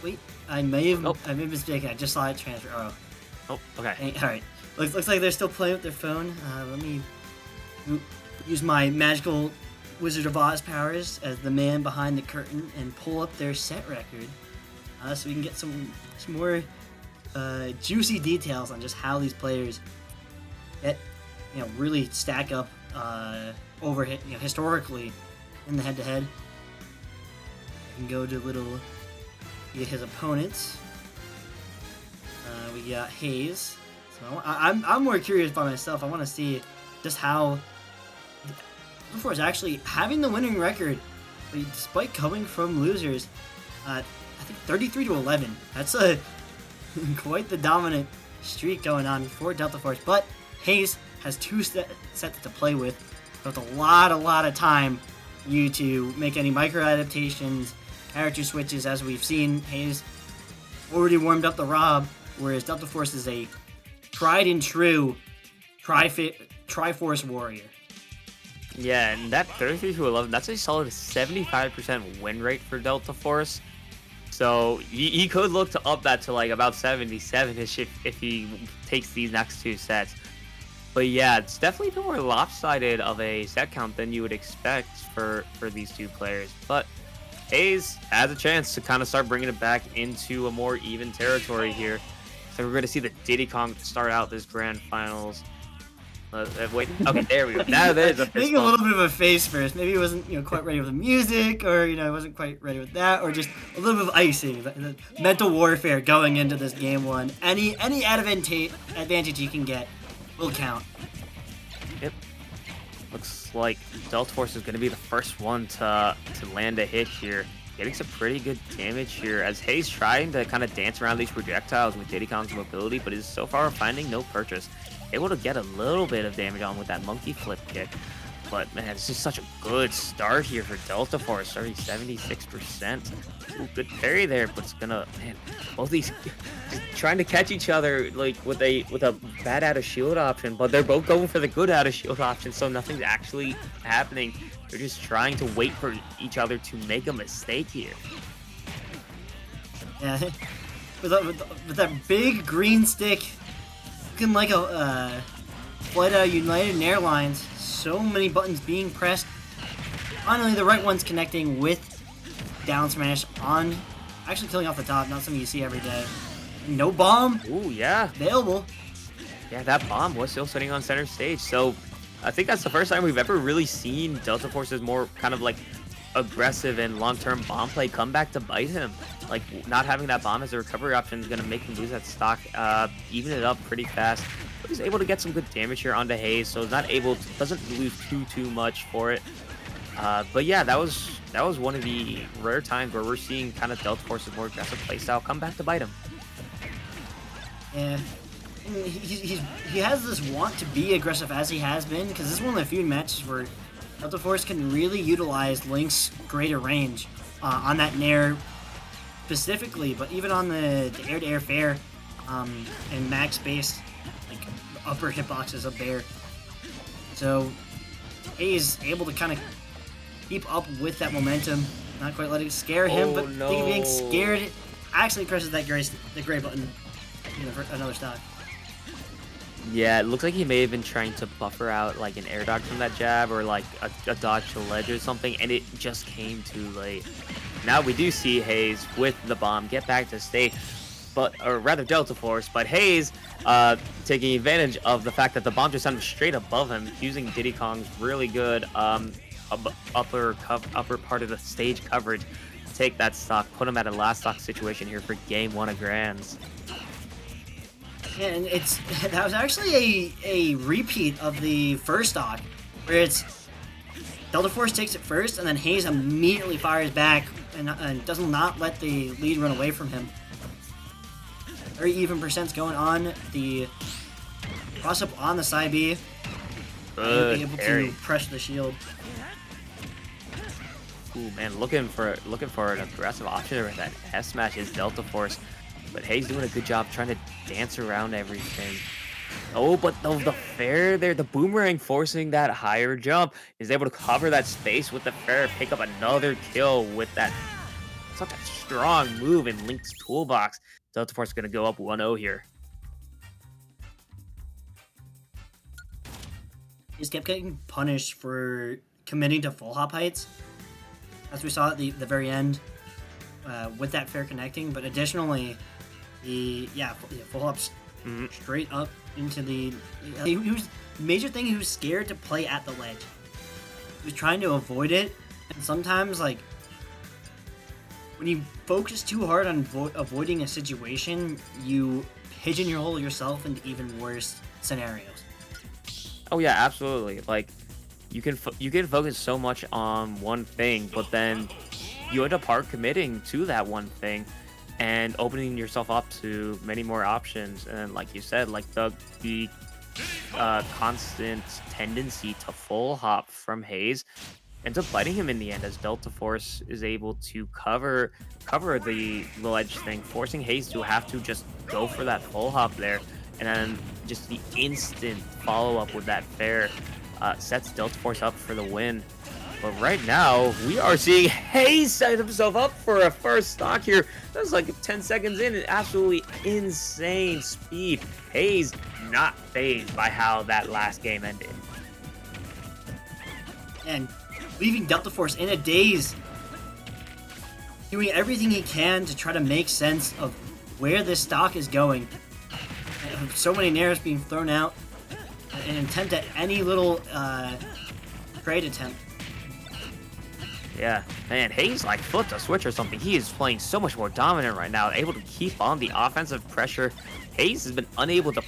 wait. I may have Oh, I made a mistake. I just saw it transfer. Oh, oh, okay. all right. Looks like they're still playing with their phone. Let me use my magical Wizard of Oz powers as the man behind the curtain and pull up their set record, so we can get some more juicy details on just how these players get, really stack up over historically in the head-to-head. I can go to get his opponents. We got Haze. So I'm more curious by myself. I want to see just how Deltaforce is actually having the winning record, but despite coming from losers. I think 33-11. That's quite the dominant streak going on for Deltaforce. But Haze has two sets to play with. So it's a lot of time for you to make any micro adaptations, character switches. As we've seen, Haze already warmed up the Rob, whereas Deltaforce is a tried and true Triforce warrior. Yeah, and that 33-11, that's a solid 75% win rate for Deltaforce. So he could look to up that to like about 77-ish if he takes these next two sets. But yeah, it's definitely more lopsided of a set count than you would expect for these two players. But Haze has a chance to kind of start bringing it back into a more even territory here. So we're going to see the Diddy Kong start out this grand finals. Wait, okay, there we go. Now there's a fist Making a little bit of a face first. Maybe he wasn't, quite ready with the music, or he wasn't quite ready with that, or just a little bit of icing. The mental warfare going into this game one. Any advantage you can get will count. Yep. Looks like Deltaforce is going to be the first one to land a hit here. Getting some pretty good damage here as Haze trying to kind of dance around these projectiles with Diddy Kong's mobility, but is so far finding no purchase. Able to get a little bit of damage on with that monkey flip kick. But man, this is such a good start here for Deltaforce, already 76%. Ooh, good parry there, but it's gonna, man, both these trying to catch each other like with a bad out of shield option, but they're both going for the good out of shield option, so nothing's actually happening. They're just trying to wait for each other to make a mistake here. Yeah, with that big green stick, looking like a flight out of United Airlines. So many buttons being pressed. Finally, the right one's connecting with down smash on, actually killing off the top. Not something you see every day. No bomb. Ooh, yeah. Available. Yeah, that bomb was still sitting on center stage. So I think that's the first time we've ever really seen Deltaforce's more kind of like aggressive and long-term bomb play come back to bite him. Like not having that bomb as a recovery option is going to make him lose that stock, even it up pretty fast. But he's able to get some good damage here onto Haze, so doesn't lose too much for it. But yeah, that was one of the rare times where we're seeing kind of Deltaforce's more aggressive playstyle come back to bite him. Yeah. He has this want to be aggressive as he has been, because this is one of the few matches where Deltaforce can really utilize Link's greater range on that Nair specifically, but even on the air-to-air fair and max base, like upper hitboxes up there. So Haze able to kind of keep up with that momentum, not quite letting it scare him, but no. being scared actually presses that the gray button for another stock. Yeah, it looks like he may have been trying to buffer out like an air dodge from that jab or like a dodge to ledge or something, and it just came too late. Now we do see Haze with the bomb get back to stage, or rather Deltaforce, but Haze taking advantage of the fact that the bomb just sent him straight above him, using Diddy Kong's really good upper part of the stage coverage to take that stock, put him at a last stock situation here for game 1 of Grands. And that was actually a repeat of the first stock, where it's Deltaforce takes it first, and then Haze immediately fires back and does not let the lead run away from him. Very even percents going on. The cross up on the side B. Good able parry. to press the shield. Ooh, man, looking for an aggressive option with that S smash is Deltaforce. But Haze doing a good job trying to dance around everything. Oh, but the fair there, the boomerang forcing that higher jump, is able to cover that space with the fair, pick up another kill with that such a strong move in Link's toolbox. Deltaforce is going to go up 1-0 here. He just kept getting punished for committing to full hop heights, as we saw at the very end with that fair connecting. But additionally, full hops straight up into the. He was major thing. He was scared to play at the ledge. He was trying to avoid it, and sometimes like when you focus too hard on avoiding a situation, you pigeonhole yourself into even worse scenarios. Oh yeah, absolutely. Like you can focus so much on one thing, but then you end up hard committing to that one thing and opening yourself up to many more options. And like you said, like the constant tendency to full hop from Haze ends up biting him in the end, as Deltaforce is able to cover the ledge thing, forcing Haze to have to just go for that full hop there. And then just the instant follow-up with that fair sets Deltaforce up for the win. But right now, we are seeing Haze set himself up for a first stock here. That's like 10 seconds in, and absolutely insane speed. Haze not fazed by how that last game ended. And leaving Deltaforce in a daze, doing everything he can to try to make sense of where this stock is going. So many nairs being thrown out, an attempt at any little trade attempt. Yeah, man, Haze like flipped a switch or something. He is playing so much more dominant right now, able to keep on the offensive pressure. Haze has been unable to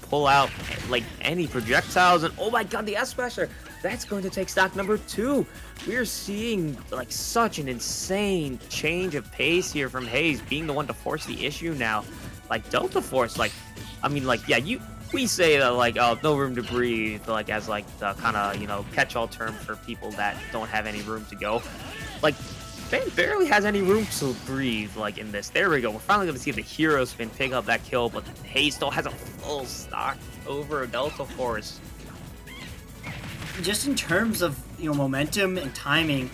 pull out like any projectiles, and oh my god, the S Smasher! That's going to take stock number 2. We're seeing like such an insane change of pace here from Haze, being the one to force the issue now. Like Deltaforce, like, I mean, like, yeah, we say that like, oh, no room to breathe, like as like the kind of, you know, catch-all term for people that don't have any room to go. Like, Ben barely has any room to breathe, like in this. There we go. We're finally going to see the hero spin pick up that kill, but Haze still has a full stock over Deltaforce. Just in terms of, you know, momentum and timing,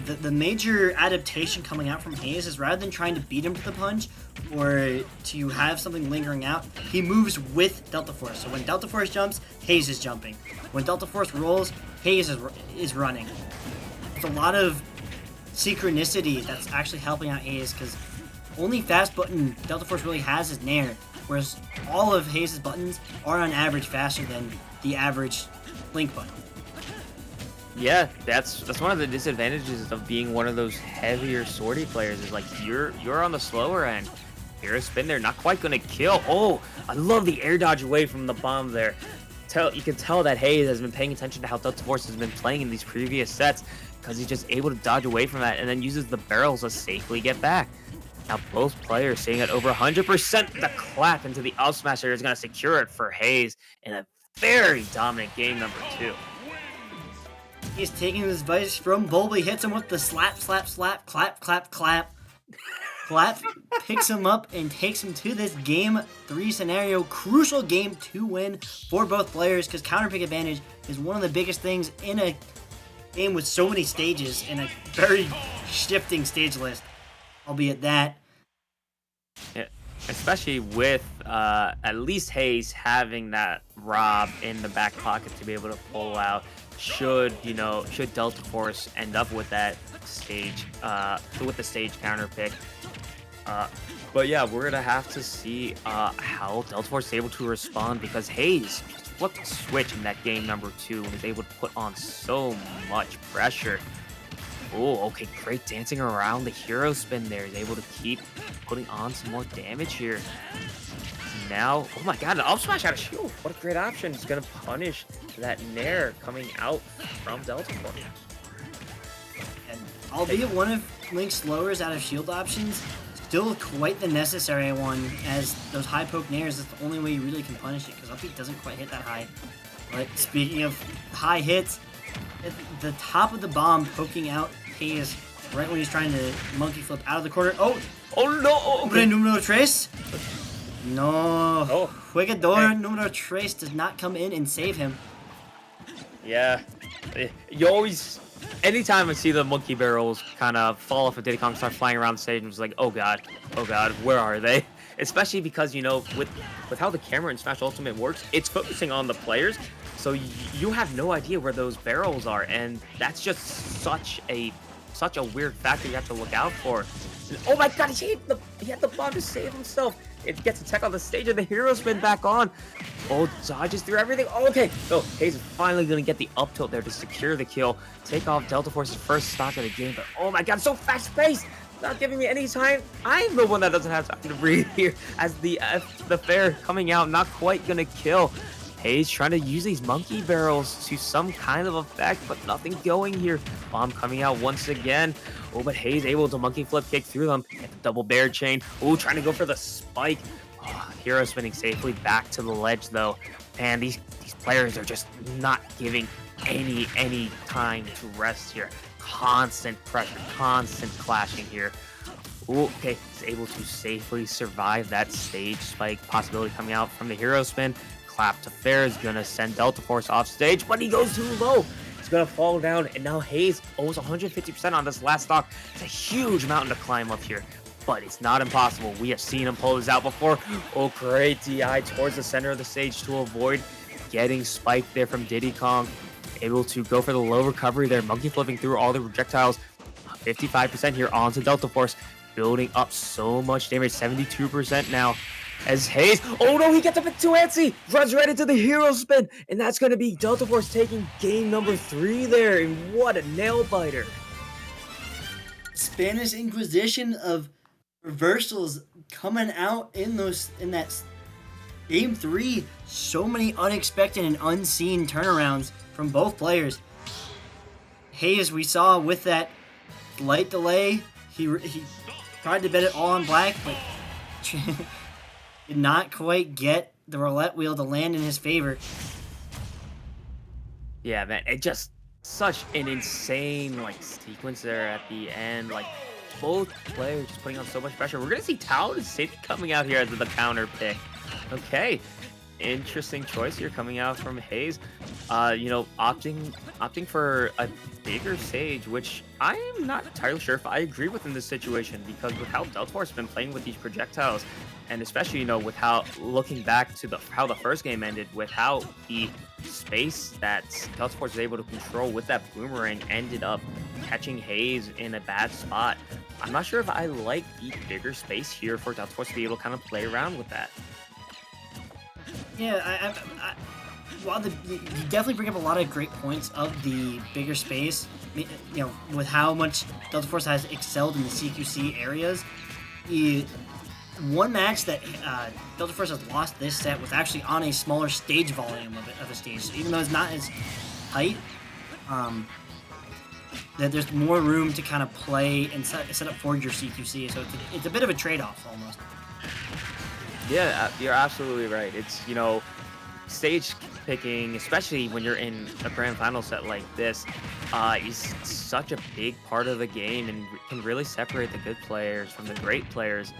the major adaptation coming out from Haze is rather than trying to beat him to the punch or to have something lingering out, he moves with Deltaforce. So when Deltaforce jumps, Haze is jumping. When Deltaforce rolls, Haze is running. It's a lot of synchronicity that's actually helping out Haze, because only fast button Deltaforce really has is Nair, whereas all of Haze's buttons are on average faster than the average Link button. Yeah, that's one of the disadvantages of being one of those heavier sortie players, is like you're on the slower end. Hero spin there, not quite gonna kill. Oh, I love the air dodge away from the bomb there. You can tell that Haze has been paying attention to how Deltaforce has been playing in these previous sets, because he's just able to dodge away from that and then uses the barrels to safely get back. Now both players seeing it over 100%. The clap into the up smasher is gonna secure it for Haze in a very dominant game number 2. He's taking his advice from Bulby, hits him with the slap, slap, slap, clap, clap, clap. Clap picks him up and takes him to this game 3 scenario. Crucial game 2 win for both players, because counter pick advantage is one of the biggest things in a game with so many stages and a very shifting stage list, albeit that. Yeah, especially with at least Haze having that Rob in the back pocket to be able to pull out. Should Deltaforce end up with that stage, with the stage counter pick. But yeah, we're gonna have to see how Deltaforce is able to respond, because Haze just flipped a switch in that game number 2 and is able to put on so much pressure. Oh, okay, great dancing around the hero spin there. He's able to keep putting on some more damage here. Now, oh my god, an up smash out of shield. What a great option. He's going to punish that Nair coming out from Deltaforce. And albeit one of Link's lowers out of shield options, still quite the necessary one, as those high poke Nairs is the only way you really can punish it, because up doesn't quite hit that high. But speaking of high hits, at the top of the bomb poking out Haze right when he's trying to monkey flip out of the corner. Oh no! Okay. Numero tres? No. Oh. Juegador Numero tres does not come in and save him. Yeah. You always Anytime I see the monkey barrels kind of fall off of Diddy Kong, start flying around the stage, I'm just like, oh god, where are they? Especially because, you know, with how the camera in Smash Ultimate works, it's focusing on the players, so you have no idea where those barrels are, and that's just such a weird factor you have to look out for. And, oh my god, he had the bomb to save himself. It gets a tech on the stage and the hero spin back on. Oh, dodges through everything. Oh, okay. So Haze is finally going to get the up tilt there to secure the kill. Take off Deltaforce's first stock of the game. But oh my god, so fast paced. Not giving me any time. I'm the one that doesn't have time to breathe here. As the fair coming out, not quite going to kill. Haze trying to use these monkey barrels to some kind of effect, but nothing going here. Bomb coming out once again. Oh, but Haze able to monkey flip kick through them. Get the double bear chain. Oh, trying to go for the spike. Oh, hero spinning safely back to the ledge though. And these players are just not giving any time to rest here. Constant pressure, constant clashing here. Ooh, okay, he's able to safely survive that stage spike possibility coming out from the hero spin. Clap to fair is gonna send Deltaforce off stage, but he goes too low. He's gonna fall down, and now Haze owes 150% on this last stock. It's a huge mountain to climb up here, but it's not impossible. We have seen him pull this out before. Oh, great DI towards the center of the stage to avoid getting spiked there from Diddy Kong. Able to go for the low recovery there, monkey flipping through all the projectiles. 55% here onto Deltaforce, building up so much damage, 72% now. As Haze, oh no, he gets a bit too antsy, runs right into the hero spin, and that's going to be Deltaforce taking game number 3 there, and what a nail biter. Spanish Inquisition of reversals coming out in that game 3. So many unexpected and unseen turnarounds from both players. Haze, we saw with that light delay, he tried to bet it all on black, but did not quite get the roulette wheel to land in his favor. Yeah, man, it just such an insane sequence there at the end. Like both players just putting on so much pressure. We're gonna see Tao and Sid coming out here as the counter pick. Okay, interesting choice here coming out from Haze. You know, opting for a bigger stage, which I am not entirely sure if I agree with in this situation, because with how Deltaforce has been playing with these projectiles, and especially, you know, with how, looking back to how the first game ended, with how the space that Deltaforce was able to control with that boomerang ended up catching Haze in a bad spot. I'm not sure if I like the bigger space here for Deltaforce to be able to kind of play around with that. Yeah, while you definitely bring up a lot of great points of the bigger space, you know, with how much Deltaforce has excelled in the CQC areas, one match that Deltaforce has lost this set was actually on a smaller stage volume of a stage. So even though it's not as tight, that there's more room to kind of play and set up for your CQC. So it's a bit of a trade-off almost. Yeah, you're absolutely right. It's, you know, stage picking, especially when you're in a grand final set like this, is such a big part of the game and can really separate the good players from the great players.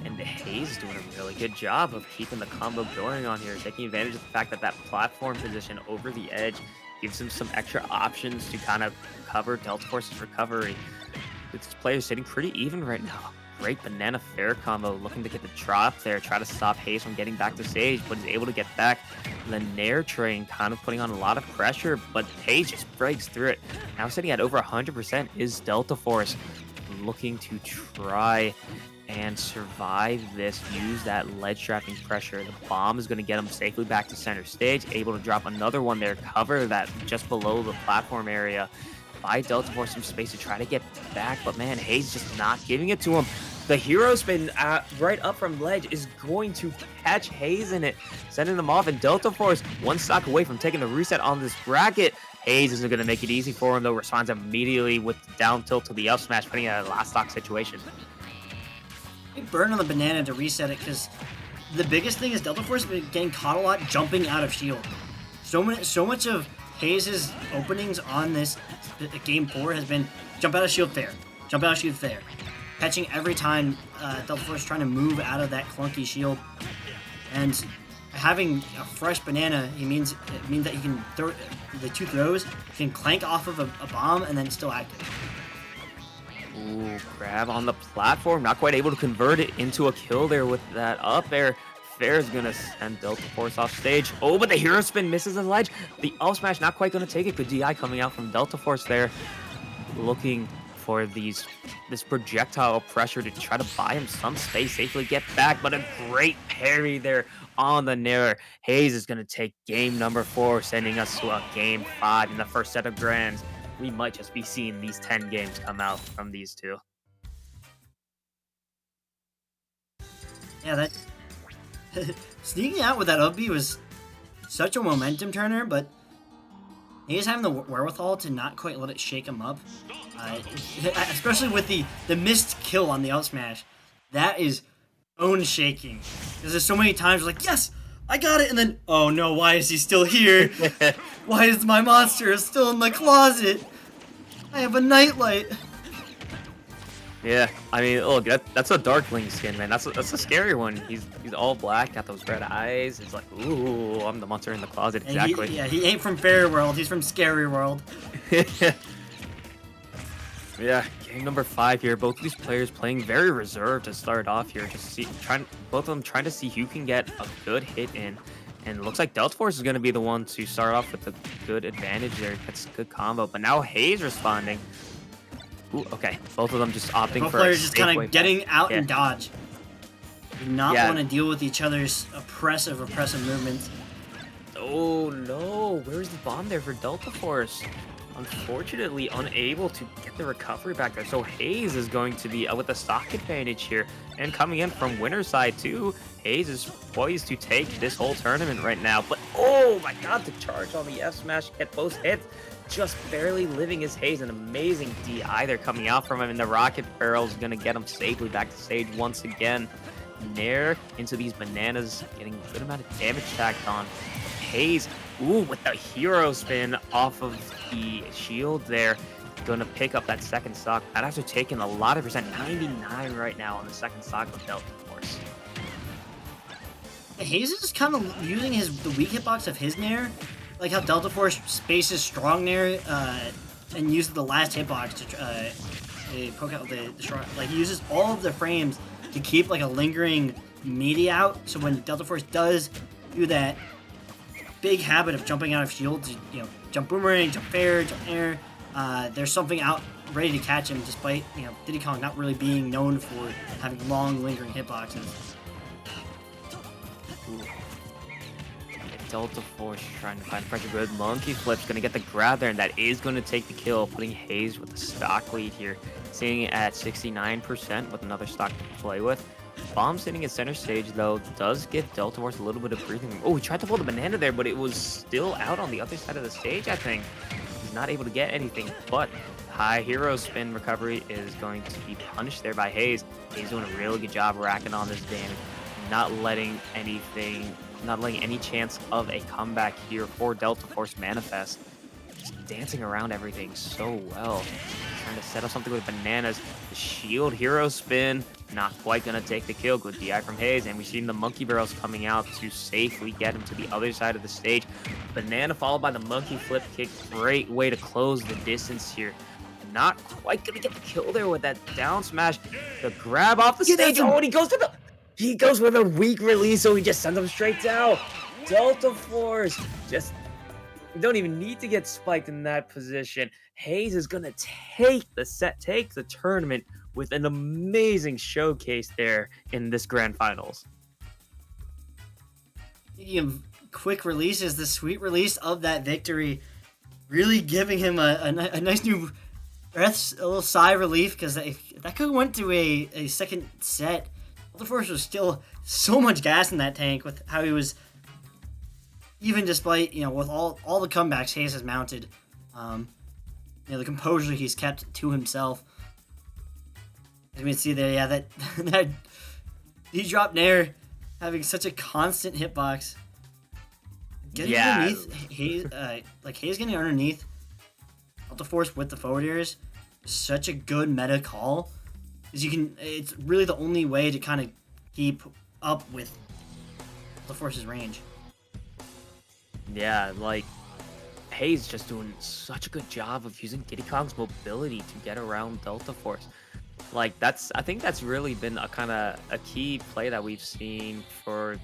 And Haze is doing a really good job of keeping the combo going on here, taking advantage of the fact that platform position over the edge gives him some extra options to kind of cover Deltaforce's recovery. This player is sitting pretty even right now. Great banana fair combo, looking to get the drop there, try to stop Haze from getting back to stage, but he's able to get back. The Nair train kind of putting on a lot of pressure, but Haze just breaks through it. Now sitting at over 100% is Deltaforce, looking to try and survive this, use that ledge trapping pressure. The bomb is going to get him safely back to center stage, able to drop another one there, cover that just below the platform area. Buy Deltaforce some space to try to get back, but man, Haze just not giving it to him. The hero spin right up from ledge is going to catch Haze in it, sending him off, and Deltaforce one stock away from taking the reset on this bracket. Haze isn't going to make it easy for him, though, responds immediately with down tilt to the up smash, putting in a last stock situation. Big burn on the banana to reset it, because the biggest thing is Deltaforce has been getting caught a lot jumping out of shield. So much of Haze's openings on this game 4 has been jump out of shield fair, jump out of shield fair, catching every time Deltaforce trying to move out of that clunky shield. And having a fresh banana, it means that he can throw the 2 throws, he can clank off of a bomb and then still active. Ooh, grab on the platform. Not quite able to convert it into a kill there with that up air. Fair is going to send Deltaforce off stage. Oh, but the hero spin misses the ledge. The up smash not quite going to take it. Good DI coming out from Deltaforce there. Looking for this projectile pressure to try to buy him some space, safely get back. But a great parry there on the Nair. Haze is going to take game number 4, sending us to a game 5 in the first set of grands. We might just be seeing these 10 games come out from these two. Yeah, that sneaking out with that up B was such a momentum turner, but he's having the wherewithal to not quite let it shake him up. Especially with the missed kill on the up smash. That is bone shaking. Because there's so many times like, yes, I got it, and then, oh no, why is he still here? Why is my monster still in the closet? I have a nightlight. Yeah, I mean, look, that's a Darkling skin, man. That's a scary one. He's all black, got those red eyes. It's like, ooh, I'm the monster in the closet. Exactly. He ain't from Fairy World. He's from Scary World. Yeah, game number 5 here. Both of these players playing very reserved to start off here. Just both of them trying to see who can get a good hit in. And it looks like Deltaforce is going to be the one to start off with a good advantage there. Gets a good combo. But now Haze responding. Ooh, okay. Both of them just opting both for players just kind of getting out and dodge. Do not want to deal with each other's oppressive movements. Oh no, where's the bomb there for Deltaforce? Unfortunately, unable to get the recovery back there. So Haze is going to be with a stock advantage here. And coming in from winner's side too, Haze is poised to take this whole tournament right now. But oh my god, the charge on the F smash, get both hits. Just barely living as Haze. An amazing DI there coming out from him. And the rocket barrel is going to get him safely back to stage once again. Nair into these bananas, getting a good amount of damage tacked on. Haze, ooh, with the hero spin off of the shield there, gonna pick up that second stock. That after taking a lot of percent, 99 right now on the second stock of Deltaforce. Haze is kind of using the weak hitbox of his Nair, like how Deltaforce spaces strong Nair and uses the last hitbox to poke out the strong. Like he uses all of the frames to keep like a lingering meaty out. So when Deltaforce does do that big habit of jumping out of shields, jump boomerang, jump fair, jump air, there's something out ready to catch him, despite Diddy Kong not really being known for having long lingering hitboxes. Deltaforce trying to find pressure. Good monkey flip's gonna get the grab there, and that is gonna take the kill, putting Haze with the stock lead here, sitting at 69% with another stock to play with. Bomb sitting at center stage, though, does give Deltaforce a little bit of breathing room. Oh, he tried to pull the banana there, but it was still out on the other side of the stage, I think. He's not able to get anything, but high hero spin recovery is going to be punished there by Haze. Haze doing a really good job racking on this damage, not letting any chance of a comeback here for Deltaforce manifest. Just dancing around everything so well. Trying to set up something with bananas. The shield hero spin, not quite gonna take the kill. Good DI from Haze, and we've seen the monkey barrels coming out to safely get him to the other side of the stage. Banana followed by the monkey flip kick. Great way to close the distance here. Not quite gonna get the kill there with that down smash. The grab off the stage. Oh, and he goes with a weak release, so he just sends him straight down. Deltaforce just don't even need to get spiked in that position. Haze is gonna take the tournament with an amazing showcase there in this grand finals. Speaking of quick releases, the sweet release of that victory really giving him a nice new breath, a little sigh of relief, because if that could have went to a second set, Deltaforce was still so much gas in that tank with how he was, even despite, with all the comebacks Haze has mounted, the composure he's kept to himself. As we can see there, that D-drop Nair having such a constant hitbox. Getting underneath, Haze getting underneath Deltaforce with the forward airs is such a good meta call. Because it's really the only way to kind of keep up with Deltaforce's range. Yeah, like Haze just doing such a good job of using Diddy Kong's mobility to get around Deltaforce. Like I think that's really been a kind of a key play that we've seen for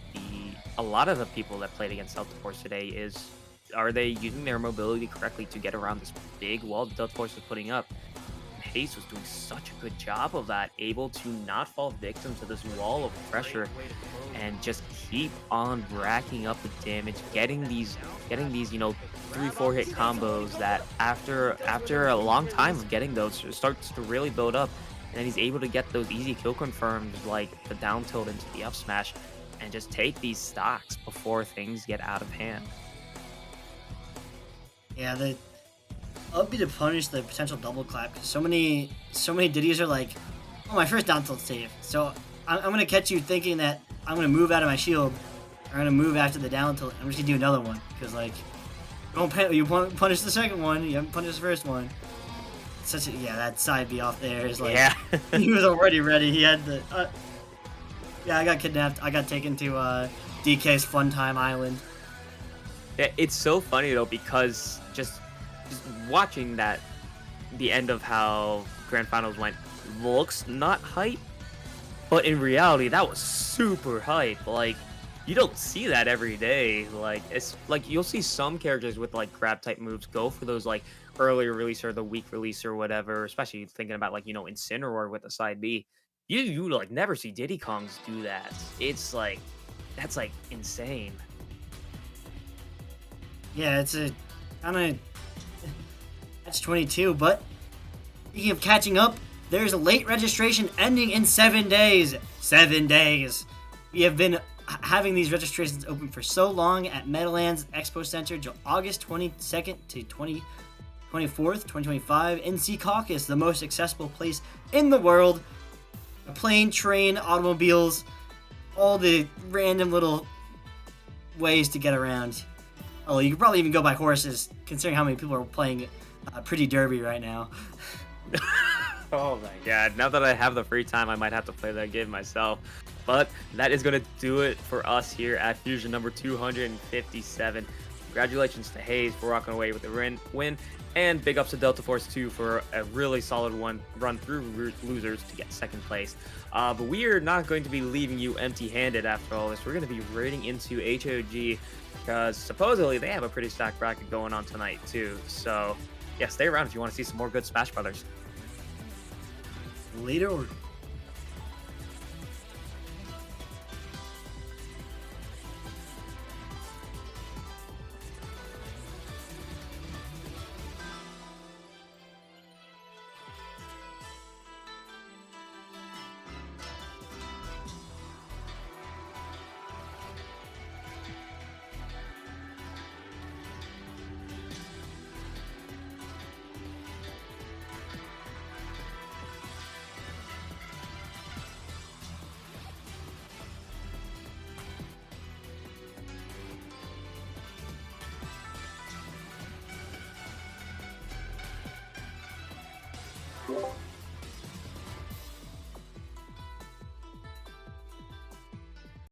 a lot of the people that played against Deltaforce today is, are they using their mobility correctly to get around this big wall that Deltaforce is putting up? Haze was doing such a good job of that, able to not fall victim to this wall of pressure and just keep on racking up the damage, getting these, you know, 3-4 hit combos that after a long time of getting those, it starts to really build up. And then he's able to get those easy kill confirms like the down tilt into the up smash and just take these stocks before things get out of hand. Yeah, I'll be to punish the potential double clap because so many Diddies are like, oh, my first down tilt save. So I'm gonna catch you thinking that I'm gonna move out of my shield, or I'm gonna move after the down tilt. I'm just gonna do another one because like, you won't punish the second one, you haven't punished the first one. That side B off there is like, yeah. he was already ready. He had the I got kidnapped. I got taken to DK's Fun Time Island. Yeah, it's so funny though because just watching that, the end of how Grand Finals went looks not hype, but in reality that was super hype. Like, you don't see that every day. Like, it's like you'll see some characters with like grab type moves go for those like earlier release or the weak release or whatever, especially thinking about like, you know, Incineroar with the side B. You like never see Diddy Kongs do that. It's like, that's like insane. Yeah, it's a kind of catch 22, but speaking of catching up, there's a late registration ending in 7 days. 7 days. We have been having these registrations open for so long at Meadowlands Expo Center till August 22nd to 24th, 2025 in Secaucus, the most accessible place in the world. A plane, train, automobiles, all the random little ways to get around. Oh, you could probably even go by horses, considering how many people are playing Pretty Derby right now. Oh my god, now that I have the free time, I might have to play that game myself. But that is going to do it for us here at Fusion number 257. Congratulations to Haze for walking away with the win, and big ups to Deltaforce 2 for a really solid run through losers to get second place. But we are not going to be leaving you empty-handed after all this. We're going to be raiding into HOG because supposedly they have a pretty stacked bracket going on tonight too. So yeah, stay around if you want to see some more good Smash Brothers. Later. Cool.